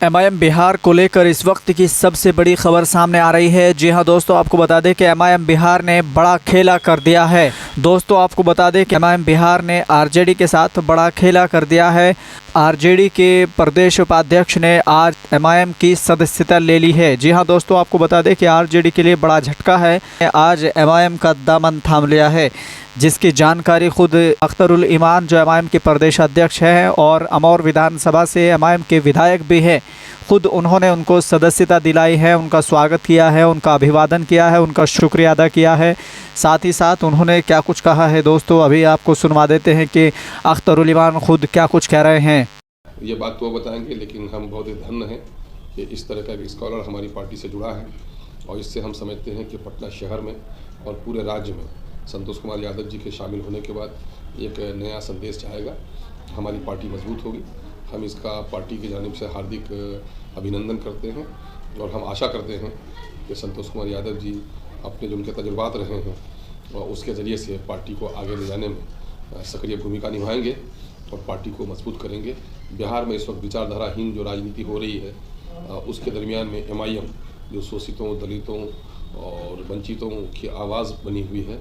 MIM Bihar को लेकर इस वक्त की सबसे बड़ी खबर सामने आ रही है। जी हां दोस्तों, आपको बता दें कि एमआईएम बिहार ने बड़ा खेला कर दिया है। दोस्तों आपको बता दें कि एमआईएम बिहार ने आरजेडी के साथ बड़ा खेला कर दिया है। आरजेडी के प्रदेश उपाध्यक्ष ने आज एमआईएम की सदस्यता ले ली है। जी हां दोस्तों, आपको बता दें कि आरजेडी के लिए बड़ा झटका है। आज एमआईएम का दामन थाम लिया है, जिसकी जानकारी खुद अख्तरुल ईमान जो एमआईएम के प्रदेश अध्यक्ष हैं और अमौर विधानसभा से एमआईएम के विधायक भी हैं, खुद उन्होंने उनको सदस्यता दिलाई है, उनका स्वागत किया है, उनका अभिवादन किया है, उनका शुक्रिया अदा किया है। साथ ही साथ उन्होंने क्या कुछ कहा है दोस्तों, अभी आपको सुनवा देते हैं कि अख्तरुल ईमान खुद क्या कुछ कह रहे हैं। ये बात तो बताएंगे, लेकिन हम बहुत ही धन्य हैं कि इस तरह का स्कॉलर हमारी पार्टी से जुड़ा है और इससे हम समझते हैं कि पटना शहर में और पूरे राज्य में संतोष कुमार यादव जी के शामिल होने के बाद एक नया संदेश जाएगा, हमारी पार्टी मजबूत होगी। हम इसका पार्टी की जानिब से हार्दिक अभिनंदन करते हैं और हम आशा करते हैं कि संतोष कुमार यादव जी अपने जो उनके तजुर्बात रहे हैं और उसके ज़रिए से पार्टी को आगे ले जाने में सक्रिय भूमिका निभाएंगे और पार्टी को मजबूत करेंगे। बिहार में इस वक्त विचारधाराहीन जो राजनीति हो रही है, उसके दरमियान में एमआईएम जो शोषितों, दलितों और वंचितों की आवाज़ बनी हुई है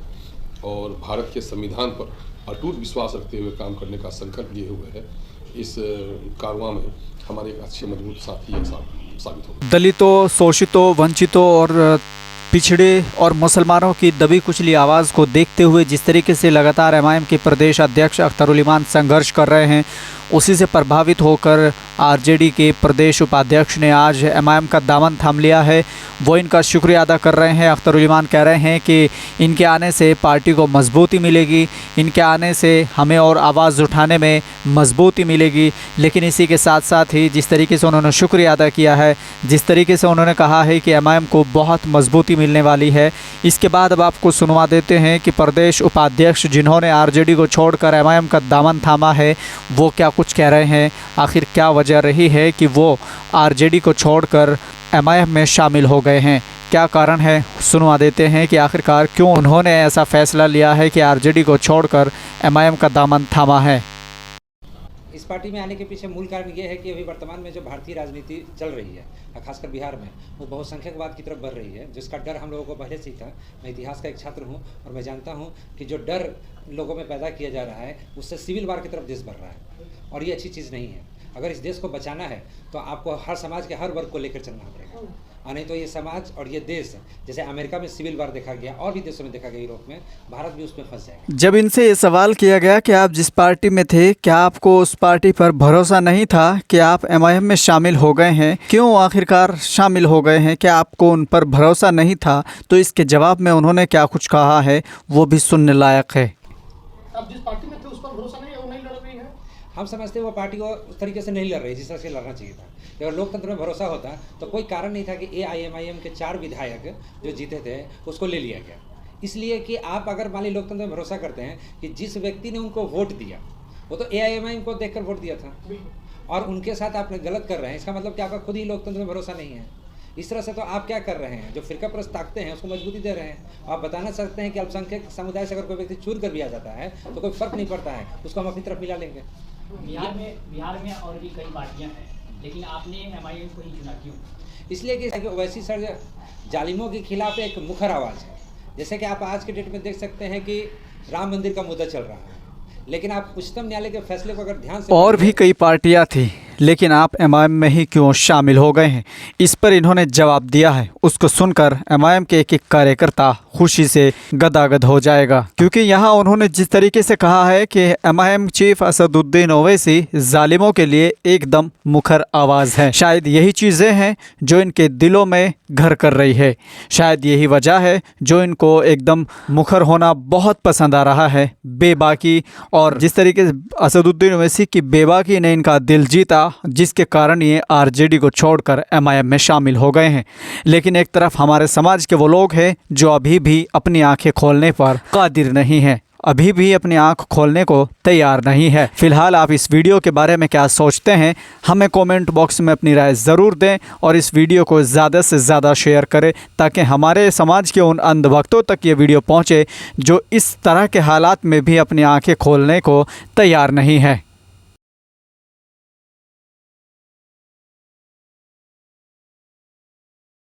और भारत के संविधान पर अटूट विश्वास रखते हुए काम करने का संकल्प लिए हुए है, इस कारवां में हमारे एक अच्छे मजबूत साथी साबित होगा। दलितों, शोषितों, वंचितों और पिछड़े और मुसलमानों की दबी कुचली आवाज़ को देखते हुए जिस तरीके से लगातार एमआईएम के प्रदेश अध्यक्ष अख्तरुल ईमान संघर्ष कर रहे हैं, उसी से प्रभावित होकर आरजेडी के प्रदेश उपाध्यक्ष ने आज एमआईएम का दामन थाम लिया है। वो इनका शुक्रिया अदा कर रहे हैं। अख्तरुल ईमान कह रहे हैं कि इनके आने से पार्टी को मजबूती मिलेगी, इनके आने से हमें और आवाज़ उठाने में मजबूती मिलेगी। लेकिन इसी के साथ साथ ही जिस तरीके से उन्होंने शुक्रिया अदा किया है, जिस तरीके से उन्होंने कहा है कि एमआईएम को बहुत मजबूती मिलने वाली है, इसके बाद अब आपको सुनवा देते हैं कि प्रदेश उपाध्यक्ष जिन्होंने आरजेडी को छोड़कर एमआईएम का दामन थामा है, वो क्या कुछ कह रहे हैं। आखिर क्या वजह रही है कि वो आरजेडी को छोड़कर एमआईएम में शामिल हो गए हैं, क्या कारण है, सुनवा देते हैं कि आखिरकार क्यों उन्होंने ऐसा फैसला लिया है कि आरजेडी को छोड़कर एमआईएम का दामन थामा है। इस पार्टी में आने के पीछे मूल कारण ये है कि अभी वर्तमान में जो भारतीय राजनीति चल रही है, खासकर बिहार में, वो बहुसंख्यकवाद की तरफ बढ़ रही है, जिसका डर हम लोगों को पहले से ही था। मैं इतिहास का एक छात्र हूँ और मैं जानता हूँ कि जो डर लोगों में पैदा किया जा रहा है, उससे सिविल वार की तरफ देश बढ़ रहा है और ये अच्छी चीज़ नहीं है। अगर इस देश को बचाना है तो आपको हर समाज के हर वर्ग को लेकर चलना पड़ेगा, और नहीं तो ये समाज और ये देश, जैसे अमेरिका में सिविल वार देखा गया और भी देशों में देखा गया, यूरोप में, भारत भी उसमें फंस जाएगा। जब इनसे ये सवाल किया गया कि आप जिस पार्टी में थे, क्या आपको उस पार्टी पर भरोसा नहीं था कि आप एमआईएम में शामिल हो गए हैं, क्यों आखिरकार शामिल हो गए हैं, क्या आपको उन पर भरोसा नहीं था? तो इसके जवाब में उन्होंने क्या कुछ कहा है, वो भी सुनने लायक है। आप जिस पार्टी में थे उस पर भरोसा नहीं है, वो नहीं लड़ रही है। हम समझते हैं वो पार्टी को उस तरीके से नहीं लड़ रही जिस तरह से लड़ना चाहिए था। अगर लोकतंत्र में भरोसा होता तो कोई कारण नहीं था कि एआईएमआईएम के 4 विधायक जो जीते थे उसको ले लिया गया। इसलिए कि आप अगर मान ली लोकतंत्र में भरोसा करते हैं कि जिस व्यक्ति ने उनको वोट दिया वो तो एआईएमआईएम को देखकर वोट दिया था और उनके साथ आप गलत कर रहे हैं, इसका मतलब कि आपका खुद ही लोकतंत्र में भरोसा नहीं है। इस तरह से तो आप क्या कर रहे हैं, जो फिरका प्रस्त ताकते हैं उसको मजबूती दे रहे हैं। आप बताना सकते हैं कि अल्पसंख्यक समुदाय से अगर कोई व्यक्ति चुन कर भी आ जाता है तो कोई फर्क नहीं पड़ता है, उसको हम अपनी तरफ मिला लेंगे। बिहार में और भी कई पार्टियां हैं, लेकिन आपने एमआईएम को ही चुना, क्यों? इसलिए कि ओवैसी सर जालिमों के खिलाफ एक मुखर आवाज़ है। जैसे कि आप आज के डेट में देख सकते हैं कि राम मंदिर का मुद्दा चल रहा है, लेकिन आप उच्चतम न्यायालय के फैसले को अगर ध्यान से, और भी कई पार्टियां थी, लेकिन आप एमआईएम में ही क्यों शामिल हो गए हैं, इस पर इन्होंने जवाब दिया है। उसको सुनकर एमआईएम के एक एक कार्यकर्ता खुशी से गदागद हो जाएगा, क्योंकि यहाँ उन्होंने जिस तरीके से कहा है कि एमआईएम चीफ असदुद्दीन ओवैसी जालिमों के लिए एकदम मुखर आवाज़ है। शायद यही चीज़ें हैं जो इनके दिलों में घर कर रही है, शायद यही वजह है जो इनको एकदम मुखर होना बहुत पसंद आ रहा है, बेबाकी। और जिस तरीके से असदुद्दीन ओवैसी की बेबाकी ने इनका दिल जीता, जिसके कारण ये आरजेडी को छोड़कर एमआईएम में शामिल हो गए हैं। लेकिन एक तरफ हमारे समाज के वो लोग हैं जो अभी भी अपनी आंखें खोलने पर कादिर नहीं हैं, अभी भी अपनी आंख खोलने को तैयार नहीं है। फिलहाल आप इस वीडियो के बारे में क्या सोचते हैं, हमें कमेंट बॉक्स में अपनी राय ज़रूर दें और इस वीडियो को ज़्यादा से ज़्यादा शेयर करें, ताकि हमारे समाज के उन अंधभक्तों तक ये वीडियो पहुंचे जो इस तरह के हालात में भी अपनी आंखें खोलने को तैयार नहीं है।